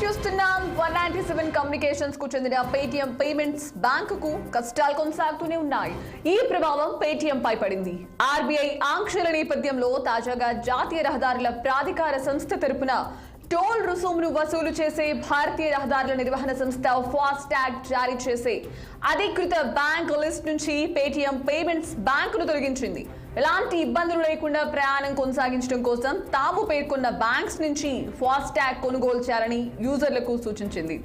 చూస్తున్నాం 197 కమ్యూనికేషన్స్ కు చెందిన పేటిఎం పేమెంట్స్ బ్యాంకుకు కష్టాలు కొనసాగుతూనే ఉన్నాయి. ఈ ప్రభావం పేటిఎం పై పడింది. ఆర్బీఐ ఆంక్షల నేపథ్యంలో తాజాగా జాతీయ రహదారుల ప్రాధికార సంస్థ తరపున టోల్ రుసుమును వసూలు చేసే భారతీయ రహదారుల నిర్వహణ సంస్థ ఫాస్టాగ్ జారీ చేసే అధికృత బ్యాంక్ లిస్ట్ నుంచి పేటిఎం పేమెంట్స్ బ్యాంకును తొలగించింది. ఎలాంటి ఇబ్బందులు లేకుండా ప్రయాణం కొనసాగించడం కోసం తాము పేర్కొన్న బ్యాంక్స్ నుంచి ఫాస్టాగ్ కొనుగోలు చేయాలని యూజర్లకు సూచించింది.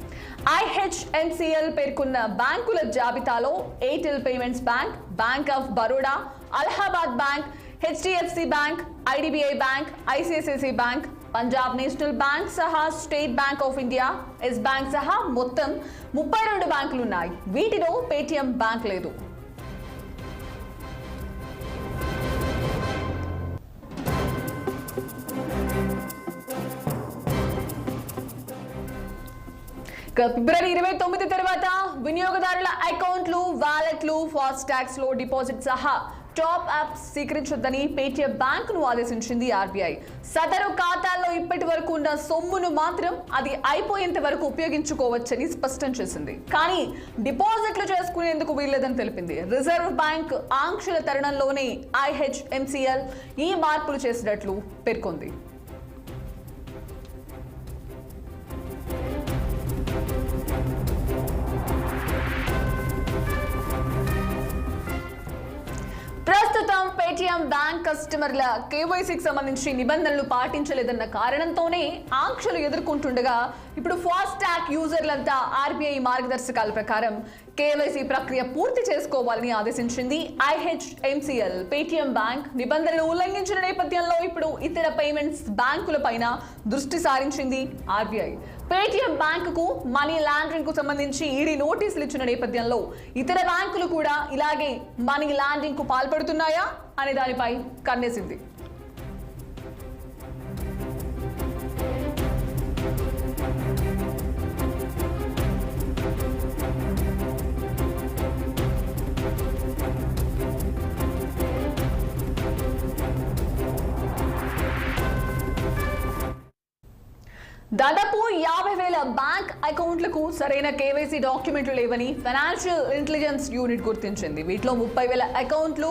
IHMCL పేర్కొన్న బ్యాంకుల జాబితాలో Airtel payments bank, bank of Baroda, Allahabad bank, HDFC bank, IDBI bank, ICICI bank, Punjab national bank సహా state bank of India, yes bank సహా మొత్తం 32 బ్యాంకులు ఉన్నాయి. వీటిలో పేటిఎం బ్యాంక్ లేదు. ఫిబ్రవరి 29 తర్వాత వినియోగదారుల అకౌంట్లు, వాలెట్లు, ఫాస్టాగ్స్ లో డిపాజిట్ సహా టాప్ అప్స్ స్వీకరించొద్దని పేటిఎం బ్యాంకును ఆదేశించింది ఆర్బీఐ. సదరు ఖాతాల్లో ఇప్పటి వరకు ఉన్న సొమ్మును మాత్రం అది అయిపోయేంత వరకు ఉపయోగించుకోవచ్చని స్పష్టం చేసింది. కానీ డిపాజిట్లు చేసుకునేందుకు వీల్లేదని తెలిపింది. రిజర్వ్ బ్యాంక్ ఆంక్షల తరుణంలోనే IHMCL ఈ మార్పులు చేసినట్లు పేర్కొంది. ప్రస్తుతం పేటిఎం బ్యాంక్ కస్టమర్ల కేవైసీకి సంబంధించి నిబంధనలు పాటించలేదన్న కారణంతోనే ఆంక్షలు ఎదుర్కొంటుండగా ఇప్పుడు ఫాస్టాగ్ యూజర్లంతా ఆర్బీఐ మార్గదర్శకాల ప్రకారం కేవైసీ ప్రక్రియ పూర్తి చేసుకోవాలని ఆదేశించింది. IHMCL పేటిఎం బ్యాంక్ నిబంధనలు ఉల్లంఘించిన నేపథ్యంలో ఇప్పుడు ఇతర పేమెంట్స్ బ్యాంకుల పైన దృష్టి సారించింది ఆర్బీఐ. పేటిఎం బ్యాంకుకు మనీ లాండరింగ్ కు సంబంధించి ఈడీ నోటీసులు ఇచ్చిన నేపథ్యంలో ఇతర బ్యాంకులు కూడా ఇలాగే మనీ లాండరింగ్ కు పాల్పడుతున్నాయా అనే దానిపై కన్నేసింది. దాదాపు 50,000 బ్యాంక్ అకౌంట్లకు సరైన కేవైసీ డాక్యుమెంట్లు లేవని ఫైనాన్షియల్ ఇంటెలిజెన్స్ యూనిట్ గుర్తించింది. వీటిలో 30,000 అకౌంట్లు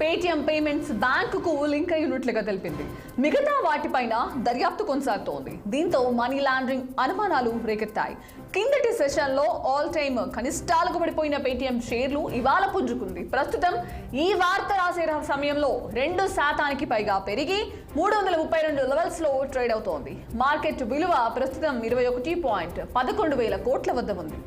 పేటిఎం పేమెంట్స్ బ్యాంకుకు లింక్ అయినట్లుగా తెలిపింది. మిగతా వాటిపైన దర్యాప్తు కొనసాగుతోంది. దీంతో మనీ లాండరింగ్ అనుమానాలు రేకెత్తాయి. కిందటి సెషన్లో ఆల్ టైమ్ కనిష్టాలకు పడిపోయిన పేటిఎం షేర్లు ఇవాళ పుంజుకుంది. ప్రస్తుతం ఈ వార్త రాసే సమయంలో 2% పైగా పెరిగి 332 లెవెల్స్ లో ట్రేడ్ అవుతోంది. మార్కెట్ విలువ ప్రస్తుతం 21.11 వేల కోట్ల వద్ద ఉంది.